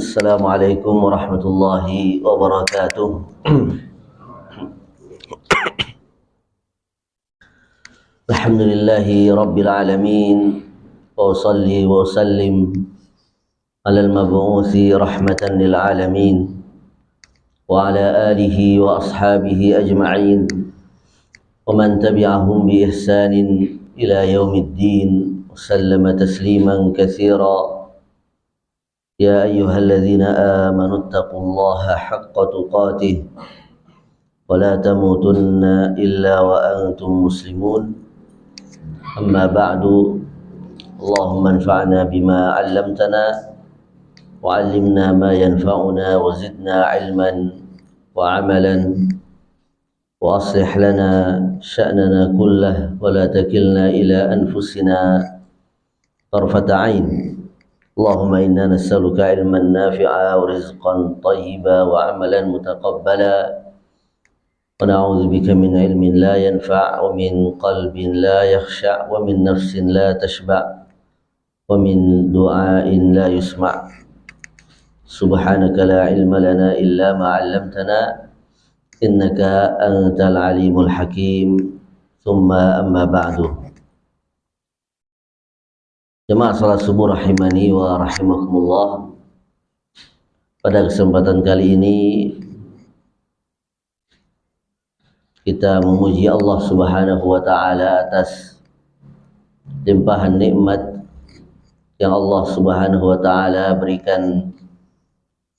Assalamualaikum warahmatullahi wabarakatuh. Alhamdulillahi rabbil alamin. Wa usalli wa usallim ala al-mab'uthi rahmatan lil alamin wa ala alihi wa ashabihi ajma'in wa man tabi'ahum bi ihsanin ila yaumiddin wa sallama tasliman katsira. يا أيها الذين آمنوا اتقوا الله حق تقاته ولا تموتن إلا وأنتم مسلمون. أما بعد، اللهم انفعنا بما علمتنا وعلمنا ما ينفعنا وزدنا علما وعملا وأصلح لنا شأننا كله ولا تكلنا إلى أنفسنا طرفة عين. اللهم إنا نسألك علما نافعا ورزقا طيبا وعملا متقبلا ونعوذ بك من علم لا ينفع ومن قلب لا يخشع ومن نفس لا تشبع ومن دعاء لا يسمع. سبحانك لا علم لنا إلا ما علمتنا إنك أنت العليم الحكيم. ثم أما بعد. Jemaah salat subuh rahimani wa rahimakumullah. Pada kesempatan kali ini kita memuji Allah Subhanahu wa taala atas limpahan nikmat yang Allah Subhanahu wa taala berikan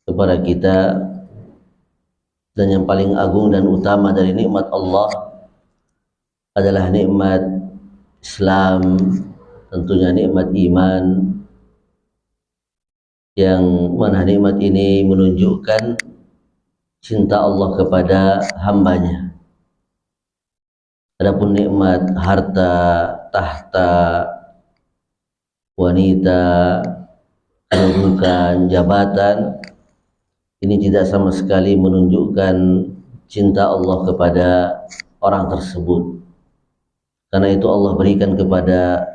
kepada kita, dan yang paling agung dan utama dari nikmat Allah adalah nikmat Islam, tentunya nikmat iman, yang mana nikmat ini menunjukkan cinta Allah kepada hambanya. Adapun nikmat harta, tahta, wanita, kedudukan, jabatan, ini tidak sama sekali menunjukkan cinta Allah kepada orang tersebut. Karena itu Allah berikan kepada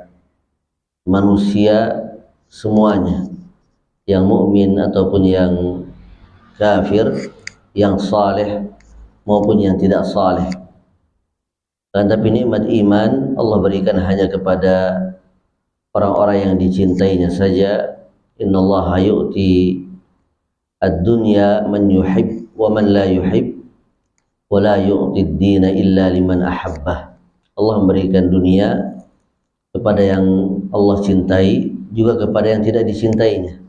manusia semuanya, yang mukmin ataupun yang kafir, yang saleh maupun yang tidak saleh. Tapi nikmat iman Allah berikan hanya kepada orang-orang yang dicintainya saja. Innallaha yu'ti ad-dunya man yuhib wa man la yuhib wa la yu'ti ad-dina illa liman ahabbah. Allah memberikan dunia kepada yang Allah cintai, juga kepada yang tidak dicintainya.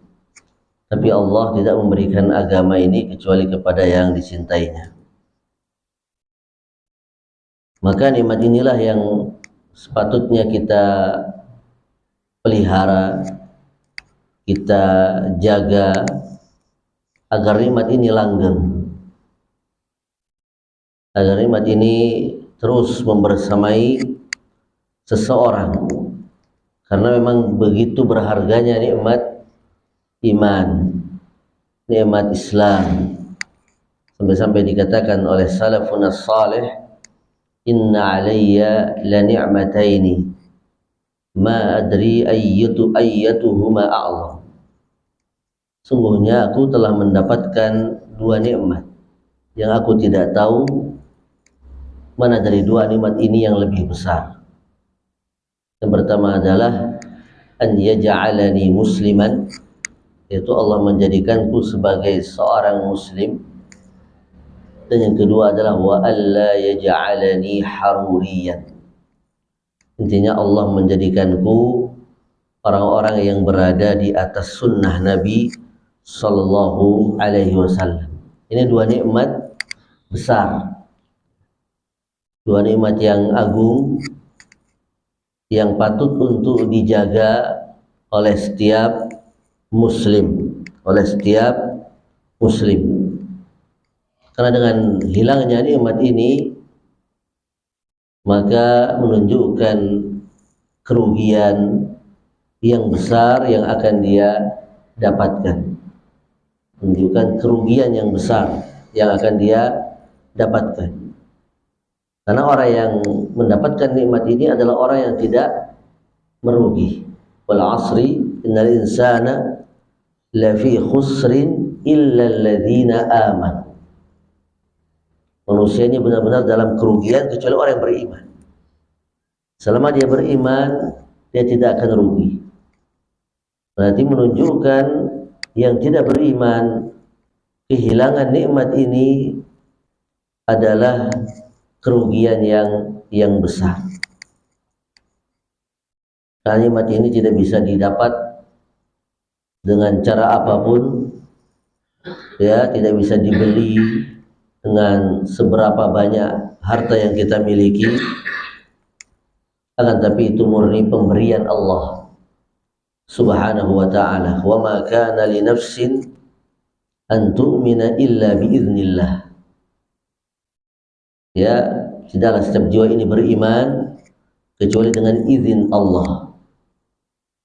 Tapi Allah tidak memberikan agama ini kecuali kepada yang dicintainya. Maka nikmat inilah yang sepatutnya kita pelihara, kita jaga agar nikmat ini langgeng, agar nikmat ini terus membersamai seseorang. Karena memang begitu berharganya nikmat iman, nikmat Islam, sampai-sampai dikatakan oleh salafun as-salih, inna alayya la ni'mataini ma adri ayyatuhuma a'zam. Sungguhnya aku telah mendapatkan dua nikmat yang aku tidak tahu mana dari dua nikmat ini yang lebih besar. Yang pertama adalah an yaj'alani musliman, yaitu Allah menjadikanku sebagai seorang muslim. Dan yang kedua adalah wa alla yaj'alani haruriyan. Intinya Allah menjadikanku orang-orang yang berada di atas sunnah Nabi sallallahu alaihi wasallam. Ini dua nikmat besar, dua nikmat yang agung, yang patut untuk dijaga oleh setiap muslim, Karena dengan hilangnya nikmat ini, maka menunjukkan kerugian yang besar yang akan dia dapatkan. Menunjukkan kerugian yang besar yang akan dia dapatkan. Karena orang yang mendapatkan nikmat ini adalah orang yang tidak merugi. Wal asri innal insana la fi khusrin illa alladziina amanu. Manusia ini benar-benar dalam kerugian kecuali orang yang beriman. Selama dia beriman, dia tidak akan rugi. Berarti menunjukkan yang tidak beriman, kehilangan nikmat ini adalah kerugian yang besar. Karena nikmat ini tidak bisa didapat dengan cara apapun, ya, tidak bisa dibeli dengan seberapa banyak harta yang kita miliki, akan tapi itu murni pemberian Allah Subhanahu wa ta'ala. Wa ma kana li nafsin an tu'mina illa biiznillah. Ya, tidaklah setiap jiwa ini beriman kecuali dengan izin Allah.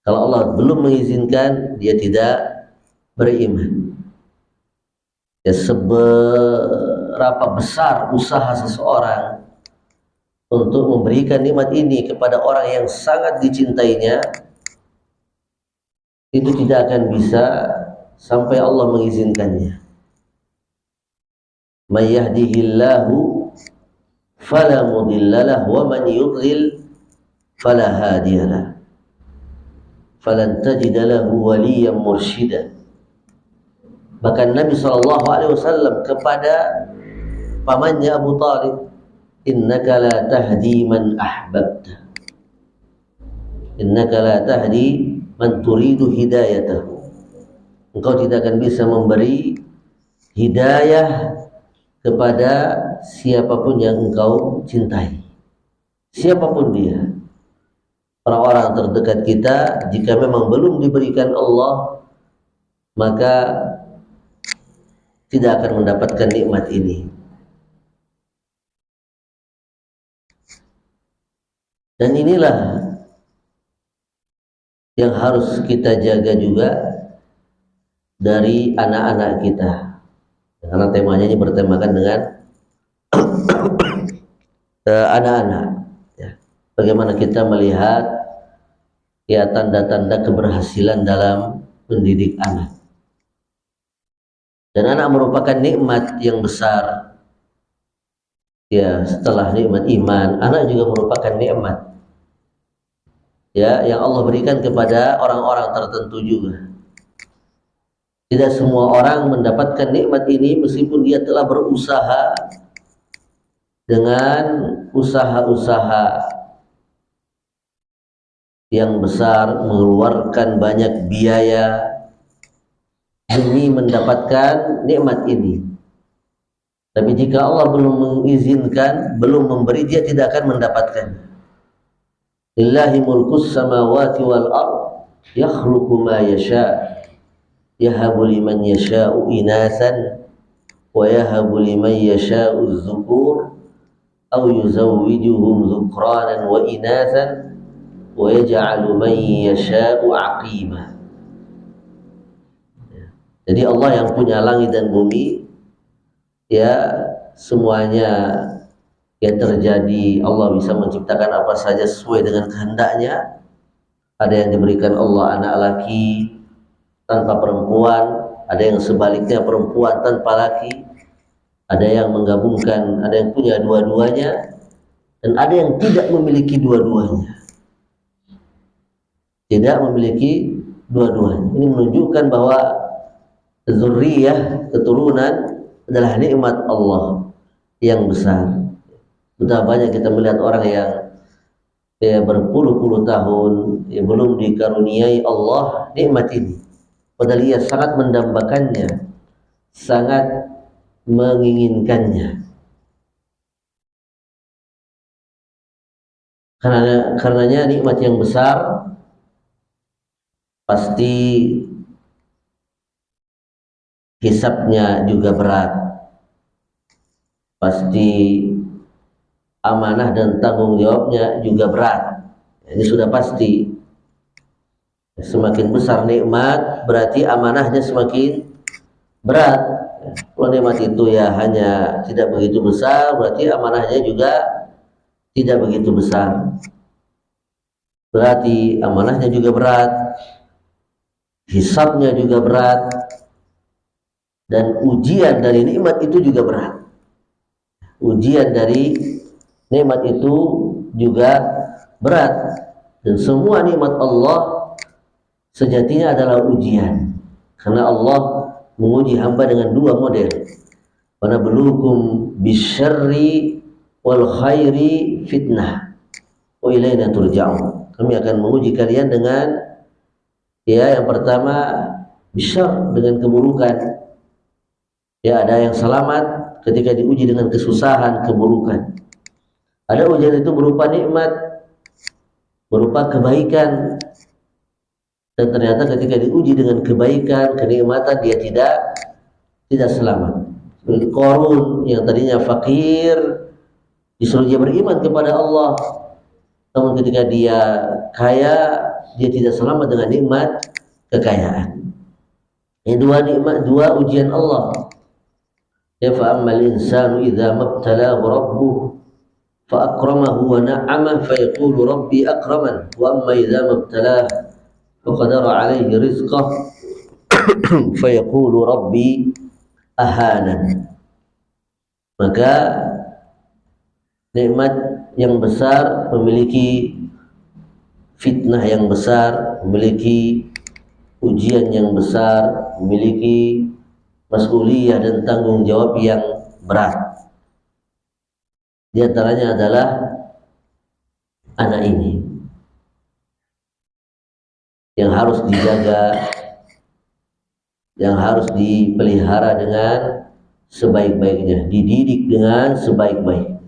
Kalau Allah belum mengizinkan, dia tidak beriman. Ya, seberapa besar usaha seseorang untuk memberikan nikmat ini kepada orang yang sangat dicintainya, itu tidak akan bisa sampai Allah mengizinkannya. May yahdihillahu fala mudhillalah wa man yudlil fala hadiyalah. Falan tajida lahu waliyan mursyida. Bahkan Nabi SAW kepada pamannya Abu Talib, innaka la tahdi man ahbabta, innaka la tahdi man turidu hidayatahu. Engkau tidak akan bisa memberi hidayah kepada siapapun yang engkau cintai, siapapun dia. Orang-orang terdekat kita, jika memang belum diberikan Allah, maka tidak akan mendapatkan nikmat ini. Dan inilah yang harus kita jaga juga dari anak-anak kita, karena temanya ini bertemakan dengan anak-anak. Ya. Bagaimana kita melihat ya tanda-tanda keberhasilan dalam mendidik anak. Dan anak merupakan nikmat yang besar. Ya, setelah nikmat iman, anak juga merupakan nikmat, ya, yang Allah berikan kepada orang-orang tertentu juga. Tidak semua orang mendapatkan nikmat ini meskipun dia telah berusaha dengan usaha-usaha yang besar, mengeluarkan banyak biaya demi mendapatkan nikmat ini. Tapi jika Allah belum mengizinkan, belum memberi, dia tidak akan mendapatkan. Lillahi mulkus samawati wal ard yakhluqu ma yasha yahabu liman yasha'u inasan wa yahabu liman yasha'u dzukur aw yuzawwijuhum dzukranan wa inasan wa yaj'alu man yasha'u aqima. Jadi Allah yang punya langit dan bumi, ya, semuanya yang terjadi, Allah bisa menciptakan apa saja sesuai dengan kehendaknya. Ada yang diberikan Allah anak laki tanpa perempuan, ada yang sebaliknya perempuan tanpa laki, ada yang menggabungkan, ada yang punya dua-duanya, dan ada yang tidak memiliki dua-duanya. Tidak memiliki dua-duanya. Ini menunjukkan bahwa zuriyah, keturunan, adalah nikmat Allah yang besar. Betapa banyak kita melihat orang yang berpuluh-puluh tahun belum dikaruniai Allah nikmat ini, padahal ia sangat mendambakannya, sangat menginginkannya. Karenanya nikmat yang besar pasti hisabnya juga berat, pasti amanah dan tanggung jawabnya juga berat. Ini sudah pasti. Semakin besar nikmat, berarti amanahnya semakin berat. Kalau nikmat itu ya hanya tidak begitu besar, berarti amanahnya juga tidak begitu besar. Berarti amanahnya juga berat. hisabnya juga berat, dan ujian dari nikmat itu juga berat. Ujian dari nikmat itu juga berat, dan semua nikmat Allah sejatinya adalah ujian, karena Allah menguji hamba dengan dua model. Wa nabluukum bisyarri wal khairi fitnah wa ilaina turja'un. Kami akan menguji kalian dengan, ya, yang pertama bisyar, dengan keburukan. Ya, ada yang selamat ketika diuji dengan kesusahan, keburukan. Ada ujian itu berupa nikmat, berupa kebaikan, dan ternyata ketika diuji dengan kebaikan, kenikmatan, dia tidak selamat. Seperti Qarun yang tadinya fakir, disuruh dia beriman kepada Allah, namun ketika dia kaya, dia tidak selamat dengan nikmat kekayaan. Ini dua nikmat, dua ujian Allah. Ya, fa ammal insanu idza mabtalahu rabbuhu fa akramahu wa na'ama fa yaqulu rabbi akraman wa amma idza mabtalahu fa qadara alaihi rizqah fa yaqulu rabbi ahanan. Maka nikmat yang besar memiliki fitnah yang besar, memiliki ujian yang besar, memiliki mas'uliyah dan tanggung jawab yang berat. Di antaranya adalah anak ini yang harus dijaga, yang harus dipelihara dengan sebaik-baiknya, dididik dengan sebaik-baik.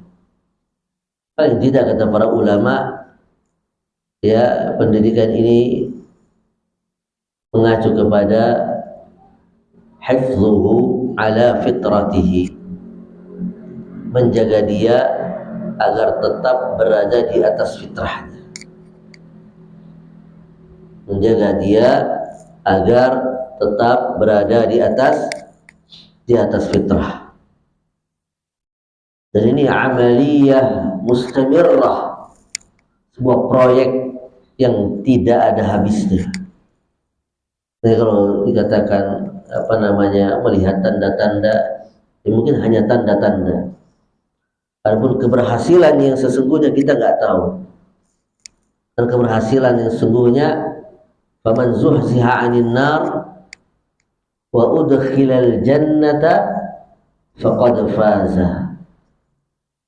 Paling tidak, kata para ulama, ya, pendidikan ini mengacu kepada hifzuhu ala fitratihi, menjaga dia agar tetap berada di atas fitrahnya, menjaga dia agar tetap berada di atas fitrah. Dan ini amaliyah mustamirrah, sebuah proyek yang tidak ada habisnya. Nah, kalau dikatakan melihat tanda-tanda, ya mungkin hanya tanda-tanda. Adapun keberhasilan yang sesungguhnya kita nggak tahu. Dan keberhasilan yang sesungguhnya, faman zuhziha 'anil nar wa udkhilal jannata faqad faza.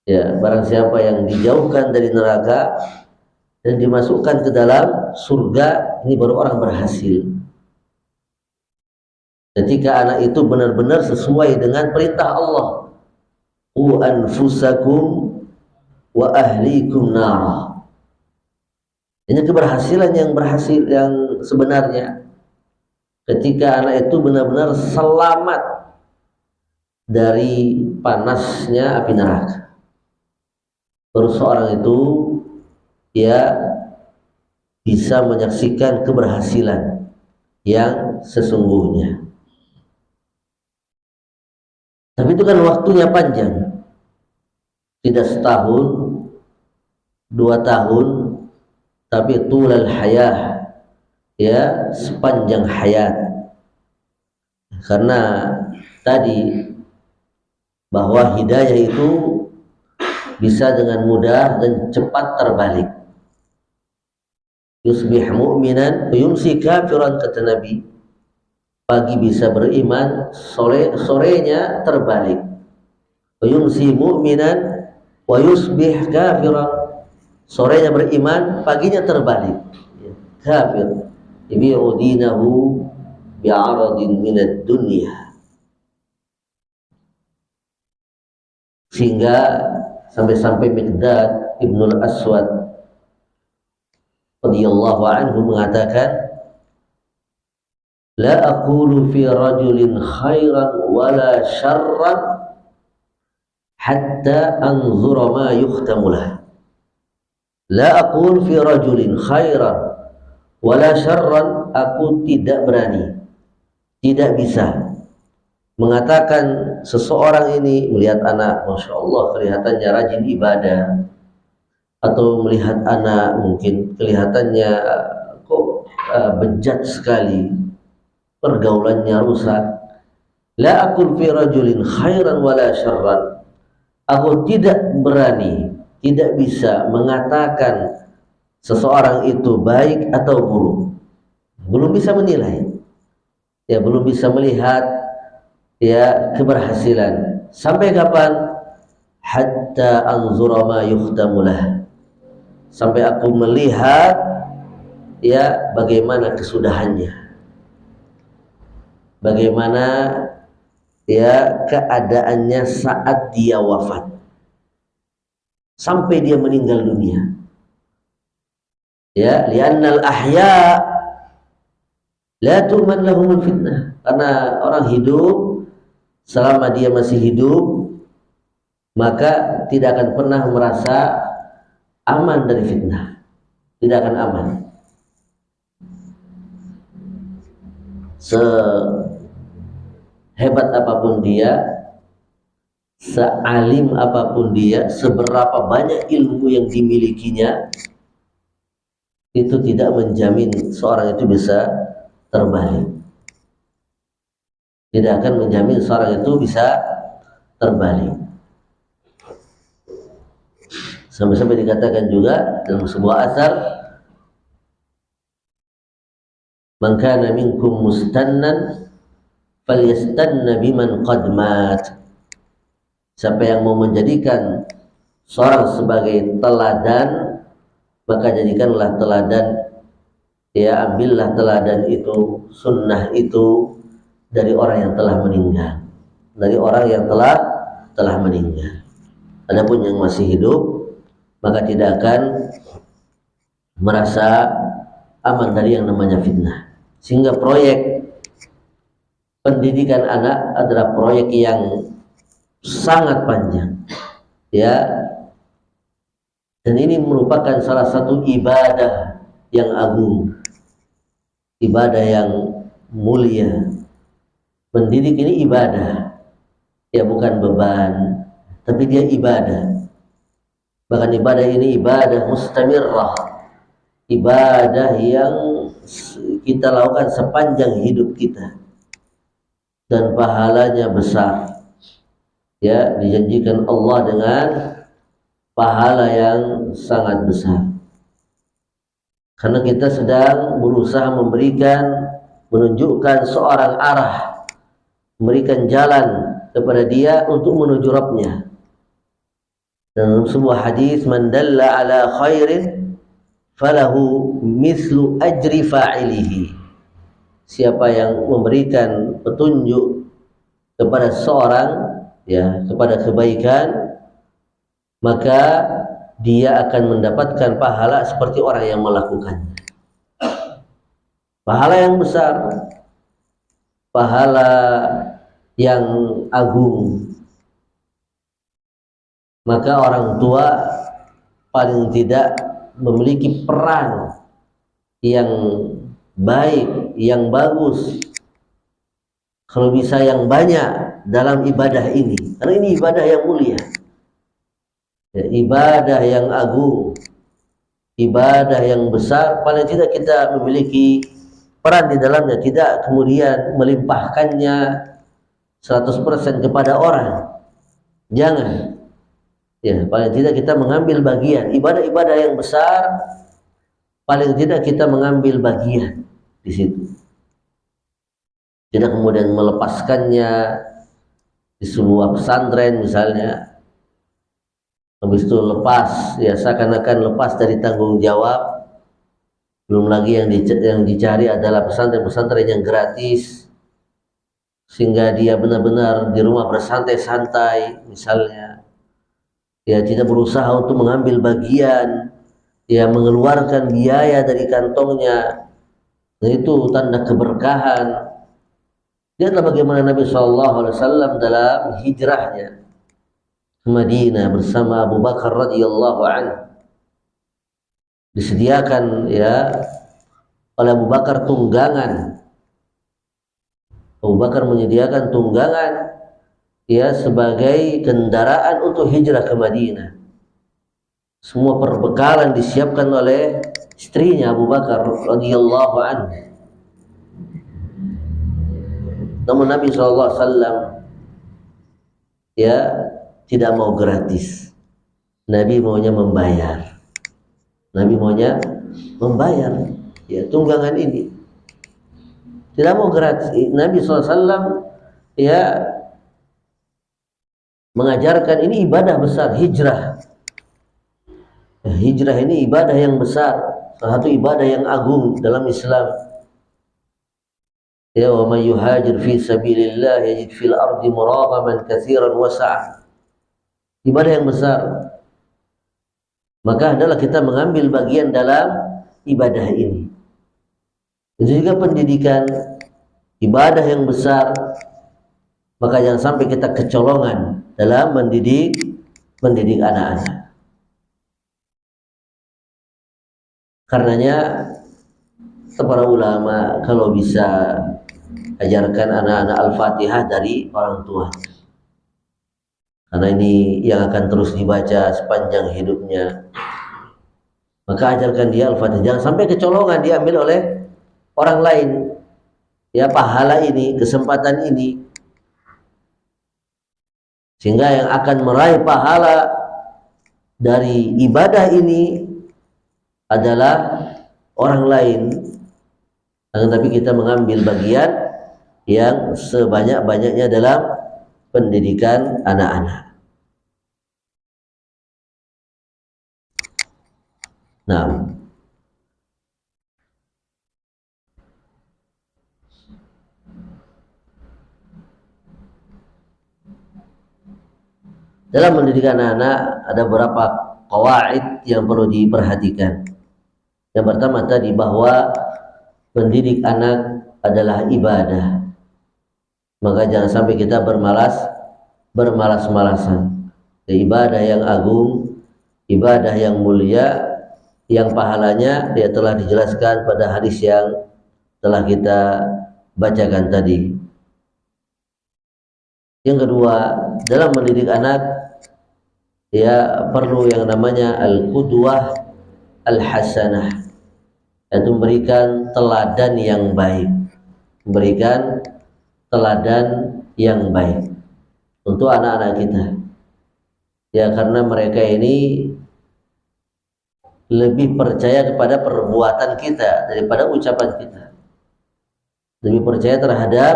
Ya, barang siapa yang dijauhkan dari neraka dan dimasukkan ke dalam surga, ini baru orang berhasil. Ketika anak itu benar-benar sesuai dengan perintah Allah, qu anfusakum wa ahlikum nara. Ini keberhasilan yang sebenarnya. Ketika anak itu benar-benar selamat dari panasnya api neraka, baru seorang itu, ya, bisa menyaksikan keberhasilan yang sesungguhnya. Tapi itu kan waktunya panjang, tidak setahun, 2 tahun, tapi tulal hayah, ya, sepanjang hayat. Karena tadi bahwa hidayah itu bisa dengan mudah dan cepat terbalik. Yusbih mu'minan yumsi kafiran, kata Nabi. Pagi bisa beriman, sorenya terbalik. Yumsi mu'minan wa yusbih kafiran, sorenya beriman, paginya terbalik. Kafir yabi'u dinahu bi'aradin minad dunya. Sehingga sampai-sampai Miqdad Ibnul Aswad radhiyallahu anhu mengatakan, la aqulu fi rajulin khairan wala syarran hatta anzura ma yukhtamu lah. La aqulu fi rajulin khairan wala syarran, aku tidak berani, tidak bisa mengatakan seseorang ini melihat anak, masya Allah, kelihatannya rajin ibadah, atau melihat anak mungkin kelihatannya kok bejat sekali, pergaulannya rusak. La aqul fi rajulin khairan wala syarran. Aku tidak berani, tidak bisa mengatakan seseorang itu baik atau buruk. Belum bisa menilai. Ya, belum bisa melihat ya keberhasilan. Sampai kapan? Hatta anzura ma yukhtamulah. Sampai aku melihat ya bagaimana kesudahannya, bagaimana ya keadaannya saat dia wafat, sampai dia meninggal dunia. Ya, li'annal ahya la tu'man lahumul fitnah. Karena orang hidup, selama dia masih hidup, maka tidak akan pernah merasa aman dari fitnah. Tidak akan aman. Sehebat apapun dia, sealim apapun dia, seberapa banyak ilmu yang dimilikinya, itu tidak menjamin seorang itu bisa terbalik. Tidak akan menjamin seorang itu bisa terbalik. Sampai-sampai dikatakan juga dalam sebuah asar, man kana minkum mustannan falyastanna biman qad mat. Siapa yang mau menjadikan seorang sebagai teladan, maka jadikanlah teladan, ya ambillah teladan itu, sunnah itu dari orang yang telah meninggal, dari orang yang telah meninggal. Adapun yang masih hidup, maka tidak akan merasa aman dari yang namanya fitnah. Sehingga proyek pendidikan anak adalah proyek yang sangat panjang, ya, dan ini merupakan salah satu ibadah yang agung, ibadah yang mulia. Mendidik ini ibadah, ya bukan beban, tapi dia ibadah. Bahkan ibadah ini ibadah mustamirrah, ibadah yang kita lakukan sepanjang hidup kita, dan pahalanya besar. Ya, dijanjikan Allah dengan pahala yang sangat besar. Karena kita sedang berusaha menunjukkan seorang arah, memberikan jalan kepada dia untuk menuju Rabbnya. Dalam sebuah hadis, man dalla ala khairin falahu mislu ajri fa'ilihi. Siapa yang memberikan petunjuk kepada seorang, ya, kepada kebaikan, maka dia akan mendapatkan pahala seperti orang yang melakukannya. Pahala yang besar, pahala yang agung. Maka orang tua paling tidak memiliki peran yang baik, yang bagus, kalau bisa yang banyak dalam ibadah ini. Karena ini ibadah yang mulia, ya, ibadah yang agung, ibadah yang besar. Paling tidak kita memiliki peran di dalamnya, tidak kemudian melimpahkannya 100% kepada orang. Jangan. Ya, paling tidak kita mengambil bagian. Ibadah-ibadah yang besar, paling tidak kita mengambil bagian di situ. Tidak kemudian melepaskannya di sebuah pesantren misalnya, habis itu lepas, ya seakan-akan lepas dari tanggung jawab. Belum lagi yang dicari adalah pesantren-pesantren yang gratis, sehingga dia benar-benar di rumah bersantai-santai misalnya, ya tidak berusaha untuk mengambil bagian, ya mengeluarkan biaya dari kantongnya. Nah, itu tanda keberkahan. Lihatlah bagaimana Nabi SAW dalam hijrahnya ke Madinah bersama Abu Bakar radhiyallahu anhu. Disediakan ya oleh Abu Bakar tunggangan. Abu Bakar menyediakan tunggangan, ya, sebagai kendaraan untuk hijrah ke Madinah. Semua perbekalan disiapkan oleh istrinya Abu Bakar radhiyallahu anhu. Namun Nabi SAW ya tidak mau gratis. Nabi maunya membayar. Nabi maunya membayar ya tunggangan ini. Tidak mau gratis. Nabi SAW ya mengajarkan ini ibadah besar, hijrah. Hijrah ini ibadah yang besar, salah satu ibadah yang agung dalam Islam. Ya, wa may yuhajir fi sabilillah yajid fil ardi muragaman katsiran wasa'a. Ibadah yang besar. Maka adalah kita mengambil bagian dalam ibadah ini. Itu juga pendidikan, ibadah yang besar. Maka jangan sampai kita kecolongan dalam mendidik anak-anak. Karenanya para ulama kalau bisa ajarkan anak-anak Al-Fatihah dari orang tua. Karena ini yang akan terus dibaca sepanjang hidupnya. Maka ajarkan dia Al-Fatihah. Jangan sampai kecolongan diambil oleh orang lain. Ya, pahala ini, kesempatan ini. Sehingga yang akan meraih pahala dari ibadah ini adalah orang lain. Tapi kita mengambil bagian yang sebanyak-banyaknya dalam pendidikan anak-anak. Nah, dalam mendidik anak-anak ada beberapa qawaid yang perlu diperhatikan. Yang pertama tadi bahwa mendidik anak adalah ibadah. Maka jangan sampai kita bermalas-malasan. Ibadah yang agung, ibadah yang mulia, yang pahalanya dia telah dijelaskan pada hadis yang telah kita bacakan tadi. Yang kedua, dalam mendidik anak ya perlu yang namanya al-qudwah al-hasanah, yaitu memberikan teladan yang baik, memberikan teladan yang baik untuk anak-anak kita. Ya, karena mereka ini lebih percaya kepada perbuatan kita daripada ucapan kita. Lebih percaya terhadap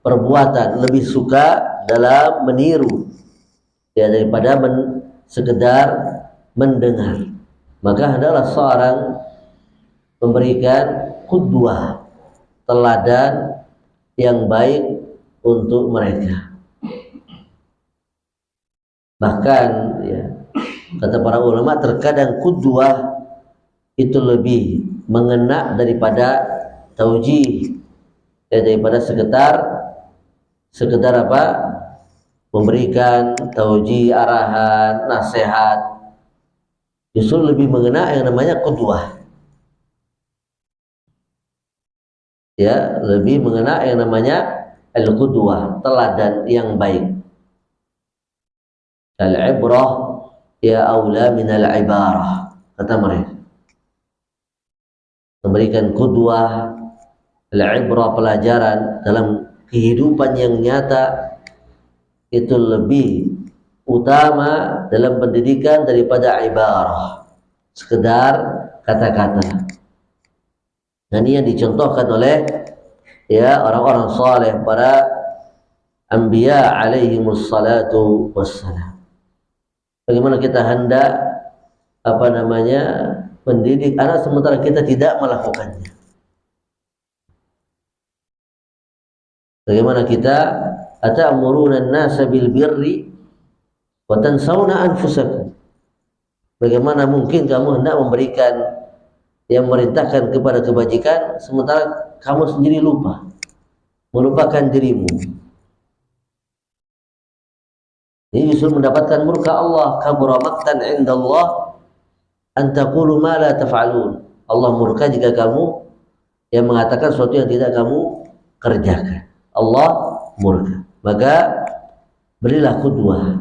perbuatan, lebih suka dalam meniru ya daripada sekedar mendengar. Maka adalah seorang memberikan qudwah, teladan yang baik untuk mereka. Bahkan ya, kata para ulama, terkadang qudwah itu lebih mengena daripada taujih, ya, daripada sekedar apa? Memberikan taujih, arahan, nasihat. Justru lebih mengena yang namanya qudwah. Ya, lebih mengena yang namanya al-qudwah, teladan yang baik. Al-ibrah ya aula min al-ibarah, kata mereka. Memberikan qudwah, al-ibrah, pelajaran dalam kehidupan yang nyata itu lebih utama dalam pendidikan daripada ibarah, sekedar kata-kata. Dan ini yang dicontohkan oleh ya orang-orang saleh, para anbiya alaihimus salatu wassalam. Bagaimana kita hendak mendidik anak sementara kita tidak melakukannya. Bagaimana kita atamuruna an-nasa bil birri wa tansawna anfusakum. Bagaimana mungkin kamu hendak memberikan yang merintahkan kepada kebajikan sementara kamu sendiri lupa, melupakan dirimu. Ini justru mendapatkan murka Allah. Kabura maqtan indallah an taqulu ma la taf'alun. Allah murka jika kamu yang mengatakan sesuatu yang tidak kamu kerjakan. Allah murka. Maka berilah qudwah,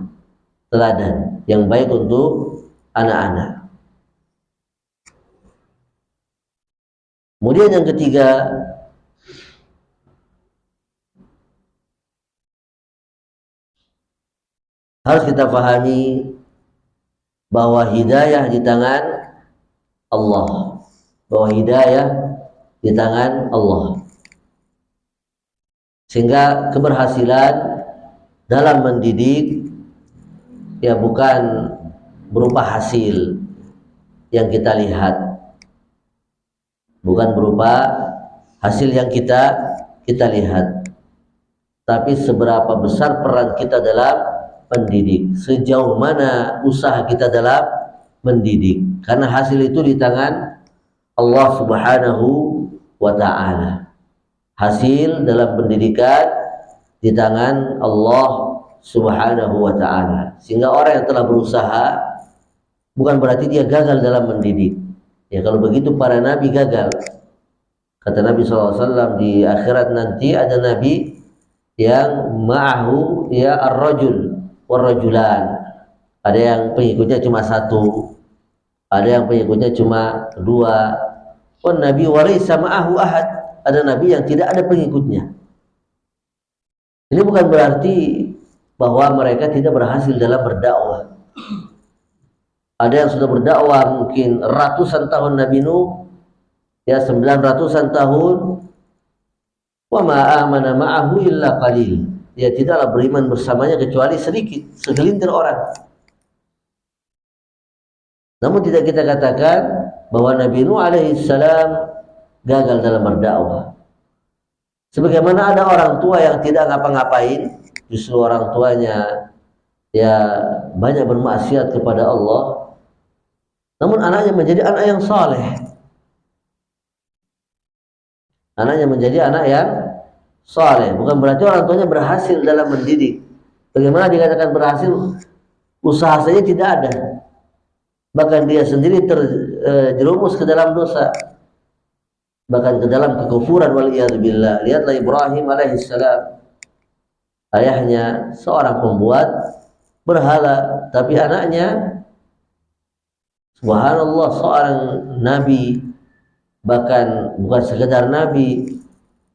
teladan yang baik untuk anak-anak. Kemudian yang ketiga, Harus kita pahami bahwa hidayah di tangan Allah, bahwa hidayah di tangan Allah, sehingga keberhasilan dalam mendidik ya bukan berupa hasil yang kita lihat, bukan berupa hasil yang kita lihat, tapi seberapa besar peran kita dalam mendidik, sejauh mana usaha kita dalam mendidik, karena hasil itu di tangan Allah Subhanahu wa ta'ala. Hasil dalam pendidikan di tangan Allah Subhanahu wa ta'ala, sehingga orang yang telah berusaha bukan berarti dia gagal dalam mendidik. Ya, kalau begitu para nabi gagal. Kata Nabi SAW, di akhirat nanti ada nabi yang ma'ahu ya ar-rajul war-rajulan. Ada yang pengikutnya cuma satu, ada yang pengikutnya cuma dua. Wan nabi walaysa ma'ahu ahad. Ada nabi yang tidak ada pengikutnya. Ini bukan berarti bahwa mereka tidak berhasil dalam berdakwah. Ada yang sudah berdakwah mungkin ratusan tahun, Nabi Nuh ya 900-an tahun, wa ma amana ma'ahu illa qalil. Dia tidaklah beriman bersamanya kecuali sedikit, segelintir orang. Namun tidak kita katakan bahwa Nabi Nuh alaihissalam gagal dalam berdakwah. Sebagaimana ada orang tua yang tidak ngapa-ngapain, justru orang tuanya ya banyak bermaksiat kepada Allah, namun anaknya menjadi anak yang saleh. Anaknya menjadi anak yang saleh. Bukan berarti orang tuanya berhasil dalam mendidik. Bagaimana dikatakan berhasil? Usaha saja tidak ada. Bahkan dia sendiri terjerumus ke dalam dosa, bahkan ke dalam kekufuran, waliyadzubillah. Lihatlah Ibrahim alaihissalam. Ayahnya seorang pembuat berhala, tapi anaknya subhanallah seorang nabi, bahkan bukan sekedar nabi,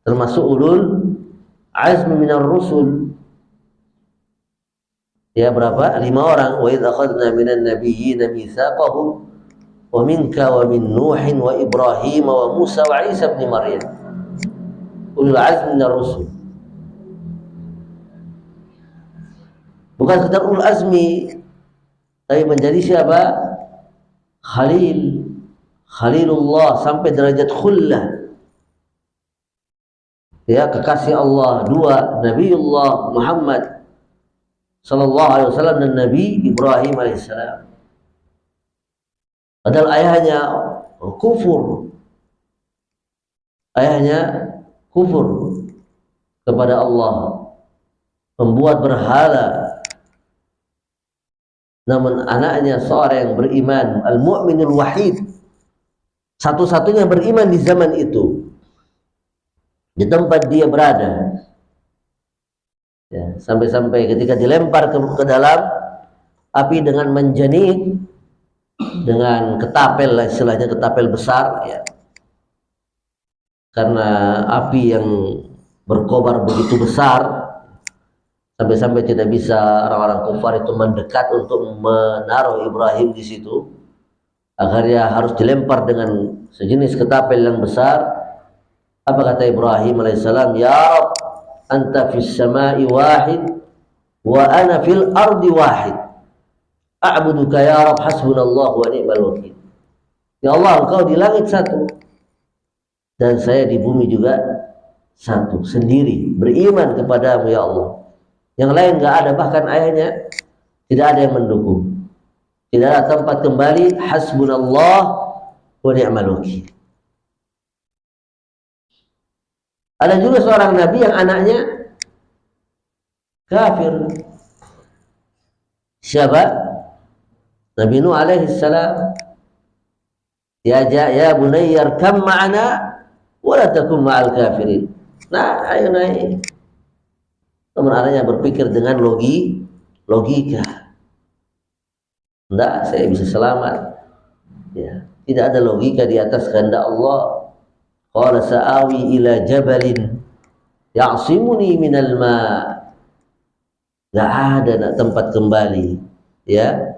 termasuk ulul azmi minar rusul. Ya berapa? 5 orang. Wa idz akhadna minan nabiyyina mitsaqahum wa minka wa min Nuhin wa Ibrahim wa Musa wa Isa ibn Maryam. Ulul azmi minar rusul. Bukan sekedar ulul azmi, tapi menjadi siapa? Khalil, Khalilullah, sampai derajat khullah. Ya, kekasih Allah. 2, Nabiullah Muhammad sallallahu alaihi wasallam dan Nabi Ibrahim alaihissalam. Padahal ayahnya kufur. Ayahnya kufur kepada Allah, membuat berhala. Namun anaknya seorang yang beriman, al-mu'minul wahid, satu-satunya beriman di zaman itu, di tempat dia berada. Ya, sampai-sampai ketika dilempar ke dalam api dengan menjenik, dengan ketapel, istilahnya ketapel besar, ya, karena api yang berkobar begitu besar, sampai-sampai tidak bisa orang-orang kufar itu mendekat untuk menaruh Ibrahim di situ. Akhirnya harus dilempar dengan sejenis ketapel yang besar. Apa kata Ibrahim alaihissalam? Ya Rabb, anta fis samai wahid wa ana fil ardi wahid, a'buduka ya Rabb, hasbunallah wa ni'mal wakil. Ya Allah, engkau di langit satu dan saya di bumi juga satu, sendiri, beriman kepadamu ya Allah. Yang lain enggak ada, bahkan ayahnya tidak ada yang mendukung, tidak ada tempat kembali. Hasbunallah wa ni'mal wakil. Ada juga seorang nabi yang anaknya kafir. Siapa? Nabi Nuh alaihi salam. Ya bunayya arkam ma'ana wa la takun ma'al kafirin. Nah, ayo naik. Namun anaknya berpikir dengan logika. Enggak, saya bisa selamat. Ya, tidak ada logika di atas kehendak Allah. Qala sa'awi ila jabalin ya'simuni minal ma'. Gak ada nak tempat kembali. Ya,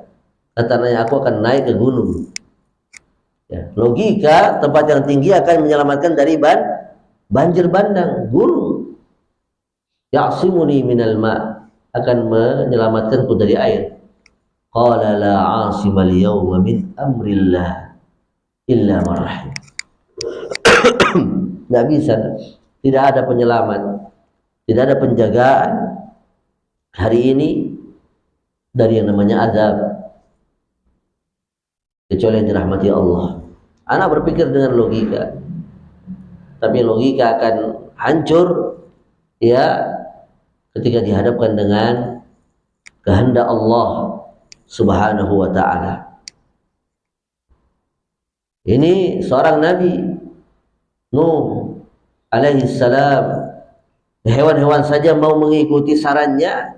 kata anaknya, aku akan naik ke gunung. Ya, logika tempat yang tinggi akan menyelamatkan dari banjir bandang. Gunung ya'simuni minal ma', akan menyelamatkanku dari air. Qala la 'asimal yawma min amrillah illa man rahim. Nggak bisa, tidak ada penyelamat, tidak ada penjagaan hari ini dari yang namanya azab, kecuali yang dirahmati Allah. Anak berpikir dengan logika, tapi logika akan hancur ya ketika dihadapkan dengan kehendak Allah Subhanahu wa ta'ala. Ini seorang Nabi Nuh alaihi salam, hewan-hewan saja mau mengikuti sarannya,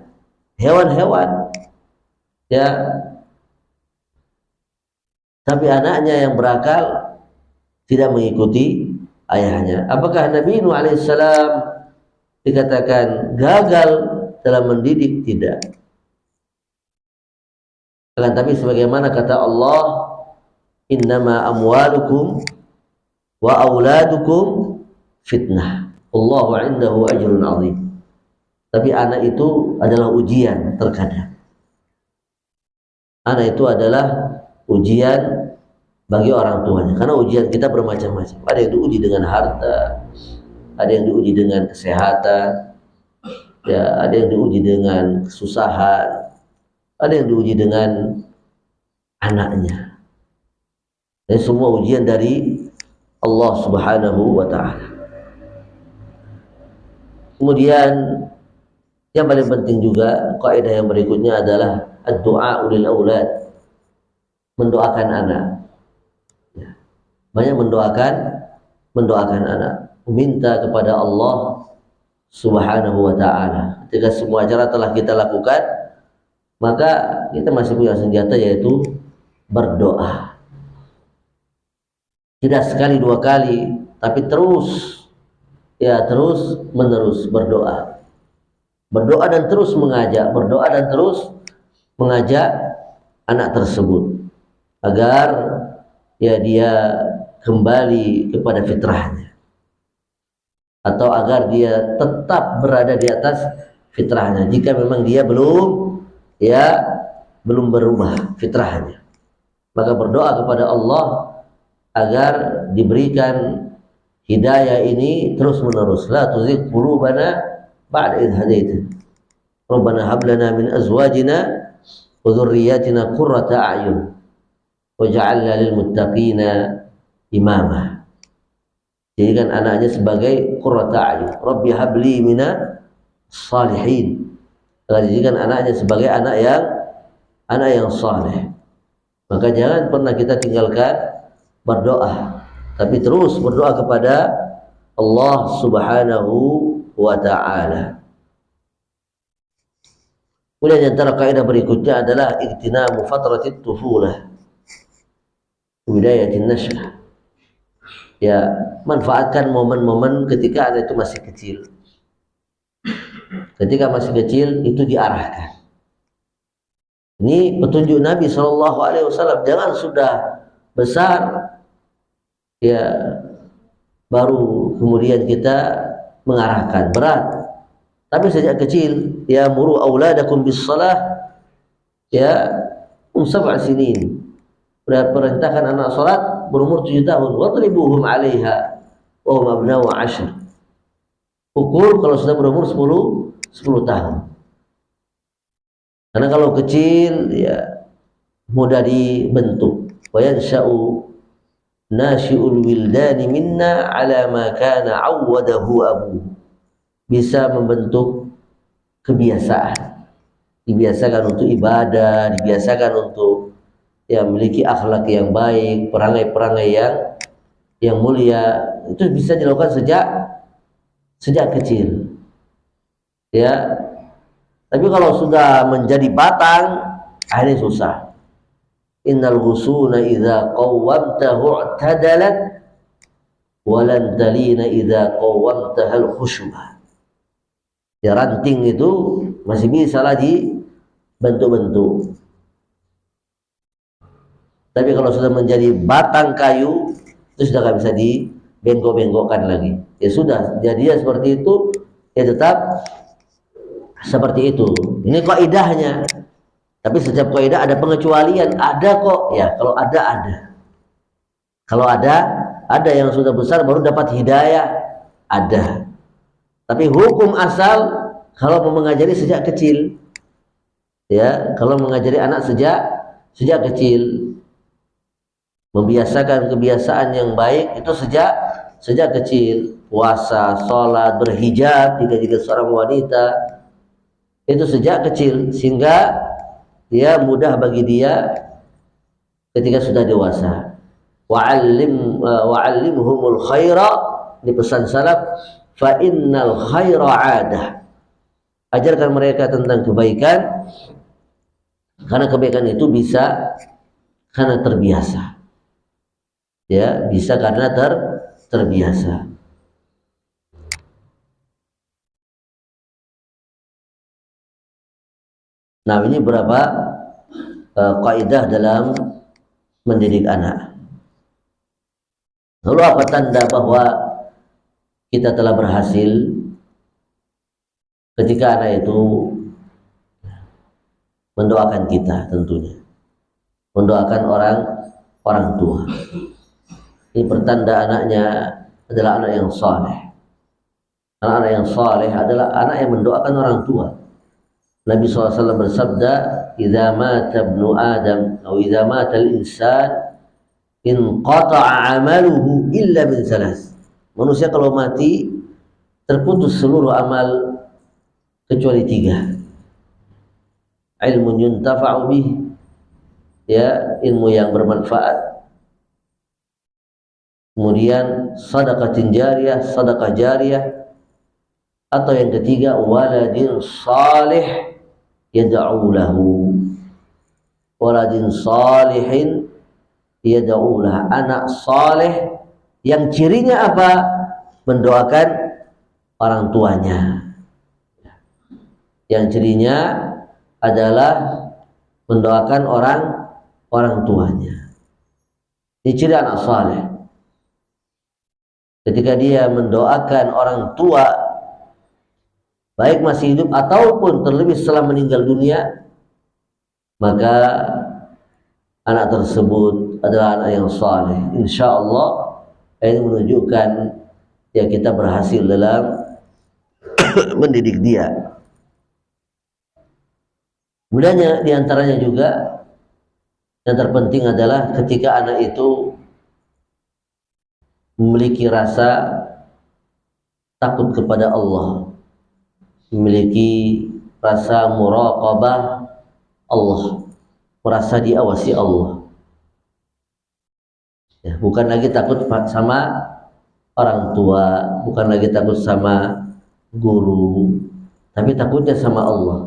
hewan-hewan ya, tapi anaknya yang berakal tidak mengikuti ayahnya. Apakah Nabi Nuh alaihi salam dikatakan gagal dalam mendidik? Tidak. Tapi sebagaimana kata Allah, innama amwalukum wa auladukum fitnah, Allahu indahu ajrun azim. Tapi anak itu adalah ujian terkadang. Anak itu adalah ujian bagi orang tuanya, karena ujian kita bermacam-macam. Ada yang diuji dengan harta, ada yang diuji dengan kesehatan, ya, ada yang diuji dengan kesusahan, ada yang diuji dengan anaknya. Dan semua ujian dari Allah Subhanahu wa ta'ala. Kemudian yang paling penting juga, kaidah yang berikutnya adalah ad-du'a lil aulad, mendoakan anak. Ya. Banyak mendoakan anak, meminta kepada Allah Subhanahu wa ta'ala. Ketika semua cara telah kita lakukan, maka kita masih punya senjata, yaitu berdoa. Tidak sekali dua kali, tapi terus menerus berdoa. Berdoa dan terus mengajak, berdoa dan terus mengajak anak tersebut agar ya dia kembali kepada fitrahnya, atau agar dia tetap berada di atas fitrahnya jika memang dia belum berubah fitrahnya. Maka berdoa kepada Allah agar diberikan hidayah ini terus menerus. La tuzigh qulubana ba'da idh hadaitana. Rabbana hab lana min azwajina wa dhurriyyatina qurrata a'yun waj'alna lil muttaqina imama. Jadikan anaknya sebagai qurrata a'yun. Rabbi habli mina salihin. Jadikan anaknya sebagai anak yang saleh. Maka jangan pernah kita tinggalkan berdoa, tapi terus berdoa kepada Allah Subhanahu wa ta'ala. Kemudian antara kaidah berikutnya adalah igtinamu fatratit tufulah, bidayatin nasyah. Ya, manfaatkan momen-momen ketika anak itu masih kecil. Ketika masih kecil itu diarahkan. Ini petunjuk Nabi SAW. Jangan sudah besar ya baru kemudian kita mengarahkan, berat. Tapi sejak kecil, ya muru auladakum bis shalah ya sab'a sinin. Perintahkan anak salat berumur 7 tahun. Wadribuhum 'alaiha wa hum abna'u 'ashr. Pukul kalau sudah berumur 10 tahun. Karena kalau kecil ya mudah dibentuk. Wa yansha'u nasyi'ul wildani minna 'ala ma kana 'awwadahu abu. Bisa membentuk kebiasaan. Dibiasakan untuk ibadah, dibiasakan untuk memiliki akhlak yang baik, perangai-perangai yang mulia. Itu bisa dilakukan sejak kecil. Ya. Tapi kalau sudah menjadi batang, ini susah. Innal ghusuna idza qawwamtahu i'tadalat wa lan talina idza qawwamtaha al-khushbah. Ya, ranting itu masih bisa lah dibentuk-bentuk. Tapi kalau sudah menjadi batang kayu, itu sudah nggak bisa dibengkok-bengkokkan lagi. Ya sudah, jadi ya seperti itu, ya tetap seperti itu. Ini kaidahnya. Tapi setiap kaidah ada pengecualian. Ada kok, ya kalau ada. Kalau ada yang sudah besar baru dapat hidayah, ada. Tapi hukum asal kalau mau mengajari sejak kecil, ya kalau mengajari anak sejak kecil, membiasakan kebiasaan yang baik itu sejak kecil, puasa, sholat, berhijab jika seorang wanita itu sejak kecil, sehingga dia mudah bagi dia ketika sudah dewasa. Wa'allimhumul khaira, di pesan salaf, fa innal khaira 'adah. Ajarkan mereka tentang kebaikan, karena kebaikan itu bisa karena terbiasa. Ya, bisa karena terbiasa. Nah, ini berapa kaidah dalam mendidik anak. Lalu apa tanda bahwa kita telah berhasil? Ketika anak itu mendoakan kita, tentunya mendoakan orang tua. Ini pertanda anaknya adalah anak yang saleh. Anak yang saleh adalah anak yang mendoakan orang tua. Nabi SAW bersabda, "Idza mata ibnu Adam atau idza mata al-insan inqata'a 'amaluhu illa min salas." Manusia kalau mati terputus seluruh amal kecuali 3. Ilmun yuntafa'u bih, ya, ilmu yang bermanfaat. Kemudian sedekah jariyah, atau yang ketiga waladin salih yad'u lahu. Waladin salihin yad'u lahu, anak saleh yang cirinya apa? Mendoakan orang tuanya. Yang cirinya adalah mendoakan orang tuanya. Ini ciri anak saleh. Ketika dia mendoakan orang tua, baik masih hidup ataupun terlebih setelah meninggal dunia, maka anak tersebut adalah anak yang saleh. Insya Allah ini menunjukkan ya kita berhasil dalam mendidik dia. Kemudian diantaranya juga yang terpenting adalah ketika anak itu memiliki rasa takut kepada Allah, memiliki rasa muraqabah Allah, merasa diawasi Allah. Ya, bukan lagi takut sama orang tua, bukan lagi takut sama guru, tapi takutnya sama Allah.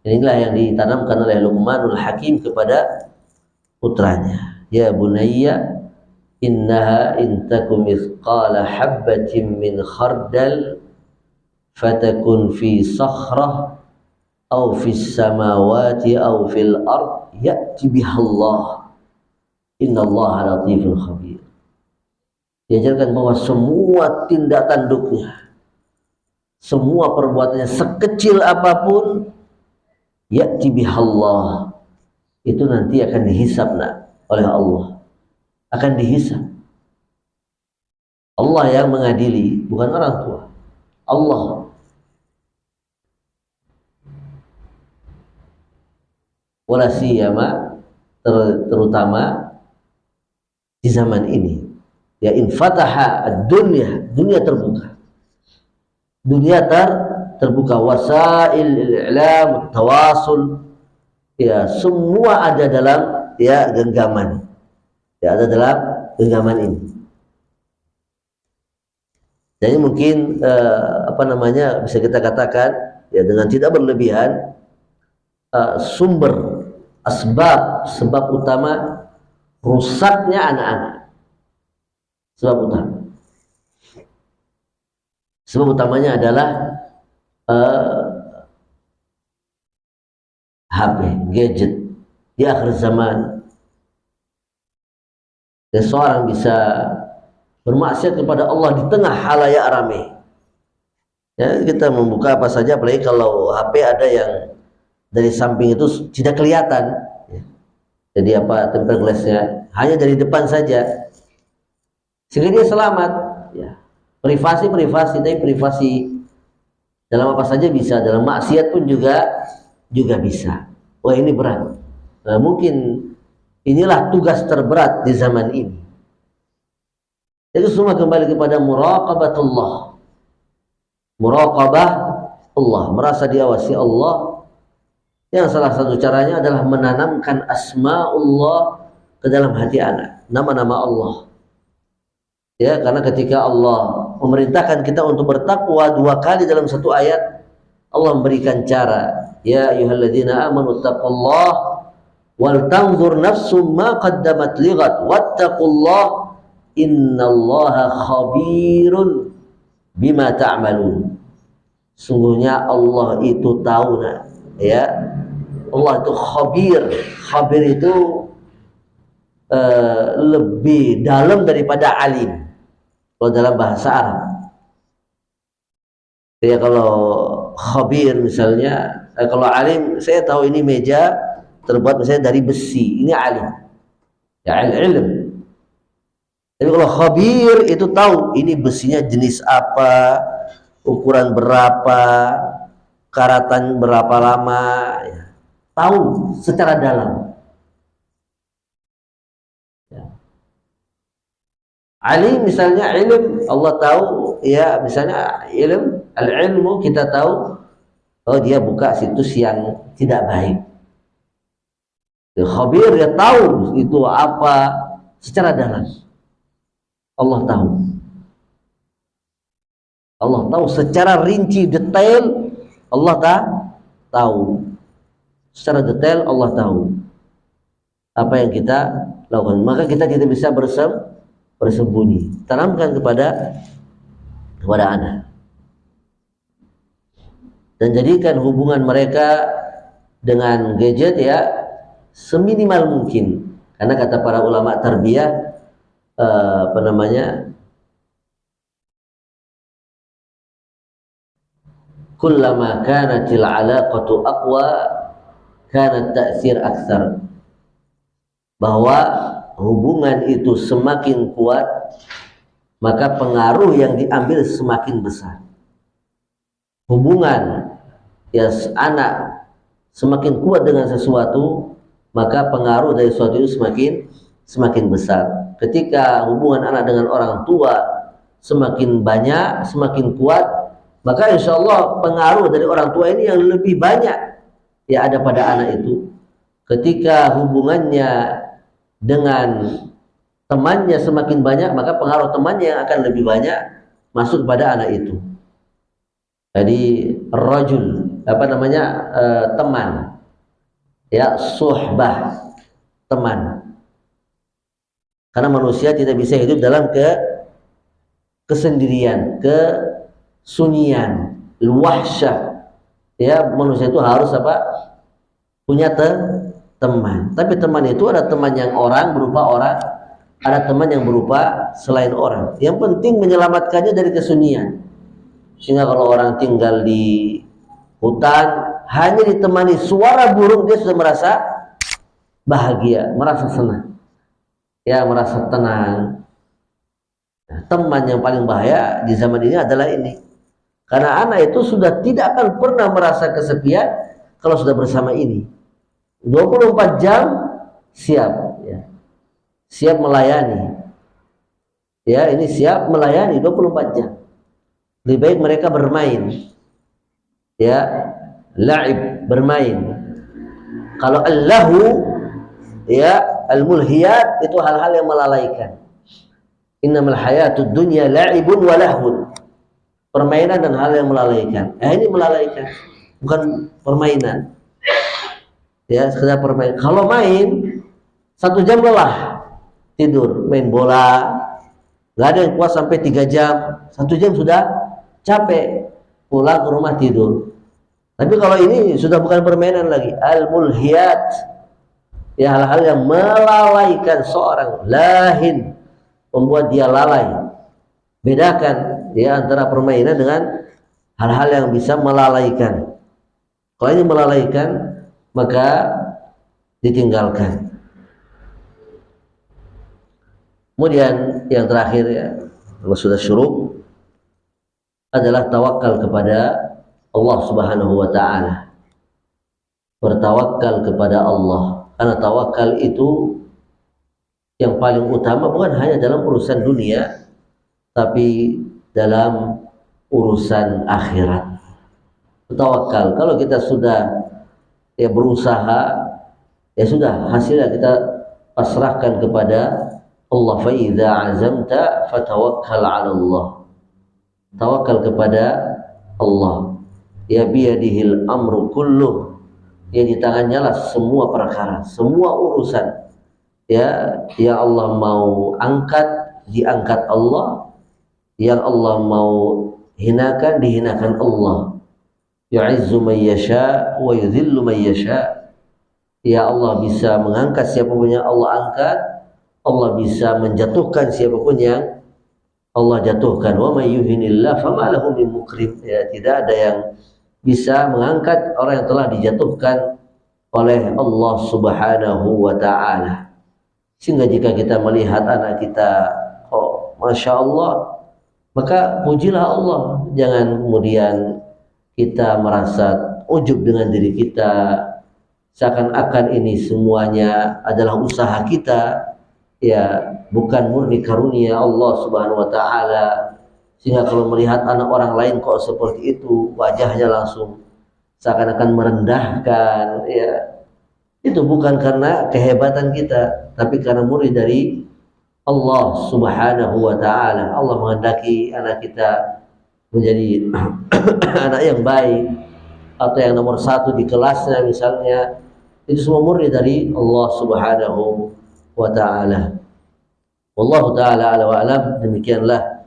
Inilah yang ditanamkan oleh Luqmanul Hakim kepada putranya. Ya bunayya, innaha in takum mithqala habbatin min khardal fatakun fi sakhrah aw fis samawati aw fil ard ya'ti bihallah innallaha latiful khabir. Diajarkan bahwa semua tindak tanduknya, semua perbuatannya sekecil apapun, ya'ti bihallah, itu nanti akan dihisab oleh Allah. Akan dihisab. Allah yang mengadili, bukan orang tua. Allah. Wala siyama, terutama di zaman ini. Ya infataha ad-dunya, dunia terbuka. Dunia terbuka, wasail i'lam, tawasul, ya semua ada dalam ya genggaman. Ya ada dalam genggaman ini. Jadi mungkin bisa kita katakan ya dengan tidak berlebihan, sebab utama rusaknya anak-anak. Sebab utamanya adalah HP, gadget di akhir zaman. Seseorang bisa bermaksiat kepada Allah di tengah halayak ramai. Ya, kita membuka apa saja, apalagi kalau HP ada yang dari samping itu tidak kelihatan. Jadi apa, tempered glassnya hanya dari depan saja, sehingga dia selamat. Ya. Privasi, tapi privasi dalam apa saja bisa, dalam maksiat pun juga bisa. Wah, ini berat. Nah, mungkin inilah tugas terberat di zaman ini. Itu semua kembali kepada muraqabatullah. Muraqabah Allah, merasa diawasi Allah. Yang salah satu caranya adalah menanamkan asma'ullah ke dalam hati anak, nama-nama Allah. Ya, karena ketika Allah memerintahkan kita untuk bertakwa 2 kali dalam satu ayat, Allah memberikan cara. Ya ayyuhalladzina amanu taqullaha wal tanzur nafsum ma qaddamat lighat wattaqullaha innallaha khabirun bima ta'malun. Sungguhnya Allah itu tahu, ya. Allah itu khabir. Khabir itu lebih dalam daripada alim kalau dalam bahasa Arab. Ya, kalau khabir misalnya, kalau alim, saya tahu ini meja terbuat misalnya dari besi, ini alim, ya, ilm. Tapi kalau khabir itu tahu ini besinya jenis apa, ukuran berapa, karatan berapa lama, ya. Tahu secara dalam. Ya. Alim misalnya ilm, Allah tahu, ya, misalnya ilm, al-ilmu, kita tahu, oh dia buka situs yang tidak baik. Khabir, dia tahu itu apa secara dalam. Allah tahu. Allah tahu secara rinci, detail. Allah tahu secara detail. Allah tahu apa yang kita lakukan. Maka kita tidak bisa bersembunyi. Tanamkan kepada anak, dan jadikan hubungan mereka dengan gadget, ya, seminimal mungkin. Karena kata para ulama tarbiyah, kullama kanatil alaqatu aqwa kanat ta'sir aktsar. Bahwa hubungan itu semakin kuat, maka pengaruh yang diambil semakin besar. Hubungan, ya, anak semakin kuat dengan sesuatu, maka pengaruh dari sesuatu itu semakin besar. Ketika hubungan anak dengan orang tua semakin banyak, semakin kuat, maka insya Allah pengaruh dari orang tua ini yang lebih banyak, ya, ada pada anak itu. Ketika hubungannya dengan temannya semakin banyak, maka pengaruh temannya yang akan lebih banyak masuk pada anak itu. Jadi rajul, teman, ya, suhbah, teman. Karena manusia tidak bisa hidup dalam kesendirian, kesunyian, wahsyah. Ya, manusia itu harus punya teman. Tapi teman itu ada teman yang berupa orang, ada teman yang berupa selain orang. Yang penting menyelamatkannya dari kesunyian. Sehingga kalau orang tinggal di hutan, hanya ditemani suara burung, dia sudah merasa bahagia, merasa senang, ya, merasa tenang. Nah, teman yang paling bahaya di zaman ini adalah ini. Karena anak itu sudah tidak akan pernah merasa kesepian kalau sudah bersama ini. 24 jam siap, ya. Siap melayani. Ya, ini siap melayani 24 jam. Lebih baik mereka bermain, ya, la'ib, bermain. Kalau allahu, ya, al-mulhiyat, itu hal-hal yang melalaikan. Innamal hayatud dunya la'ibun wa lahun. Permainan dan hal yang melalaikan. Ini melalaikan, bukan permainan. Ya, sekedar permainan. Kalau main 1 jam lelah, tidur, main bola. Nggak ada yang kuat sampai 3 jam. 1 jam sudah capek, pulang ke rumah tidur. Tapi kalau ini sudah bukan permainan lagi, al-mulhiyat, ya hal-hal yang melalaikan seorang, lahin, membuat dia lalai. Bedakan ya antara permainan dengan hal-hal yang bisa melalaikan. Kalau ini melalaikan, maka ditinggalkan. Kemudian yang terakhir ya, kalau sudah syuruk, adalah tawakal kepada Allah Subhanahu wa taala. Bertawakal kepada Allah. Karena tawakal itu yang paling utama bukan hanya dalam urusan dunia, tapi dalam urusan akhirat. Tawakal. Kalau kita sudah ya berusaha, ya sudah, hasilnya kita pasrahkan kepada Allah. Fa idza azamta fatawakkal 'ala Allah. Tawakal kepada Allah. Ya biyadihil amru kulluh. Ya di tangannya lah semua perkara, semua urusan. Ya, yang Allah mau angkat, diangkat Allah. Yang Allah mau hinakan, dihinakan Allah. Yu'izzu man yasha wa yudhillu man yasha. Ya Allah bisa mengangkat siapapun yang Allah angkat, Allah bisa menjatuhkan siapapun yang Allah jatuhkan. Wa may yuhinillah fama lahu min mukrim. Ya, tidak ada yang bisa mengangkat orang yang telah dijatuhkan oleh Allah Subhanahu wa taala. Sehingga jika kita melihat anak kita, oh Masya Allah, maka pujilah Allah. Jangan kemudian kita merasa ujub dengan diri kita, seakan-akan ini semuanya adalah usaha kita, ya bukan murni karunia Allah Subhanahu wa taala. Sehingga kalau melihat anak orang lain kok seperti itu, wajahnya langsung seakan-akan merendahkan, ya itu bukan karena kehebatan kita, tapi karena murni dari Allah Subhanahu wa taala. Allah menghendaki anak kita menjadi anak yang baik, atau yang nomor satu di kelasnya misalnya. Itu semua murni dari Allah Subhanahu wa taala. Wallahu taala ala wa alam. Demikianlah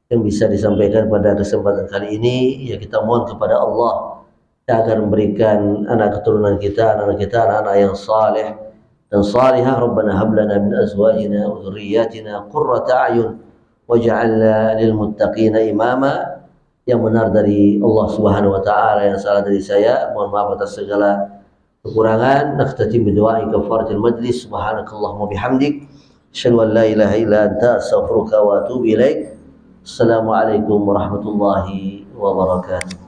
yang bisa disampaikan pada kesempatan kali ini. Ya kita mohon kepada Allah agar memberikan anak keturunan kita, anak-anak yang saleh dan salihah. Rabbana hab lana min azwajina wa dhurriyyatina qurrata a'yun waj'alna lil muttaqina imama. Yang benar dari Allah Subhanahu wa taala, yang salah dari saya, mohon maaf atas segala kekurangan. Nakhtatim bi du'ai kafaratil majlis. Subhanakallahumma bihamdik, asyhadu an la ilaha illa anta, astaghfiruka wa atubu ilaik. Assalamualaikum warahmatullahi wabarakatuh.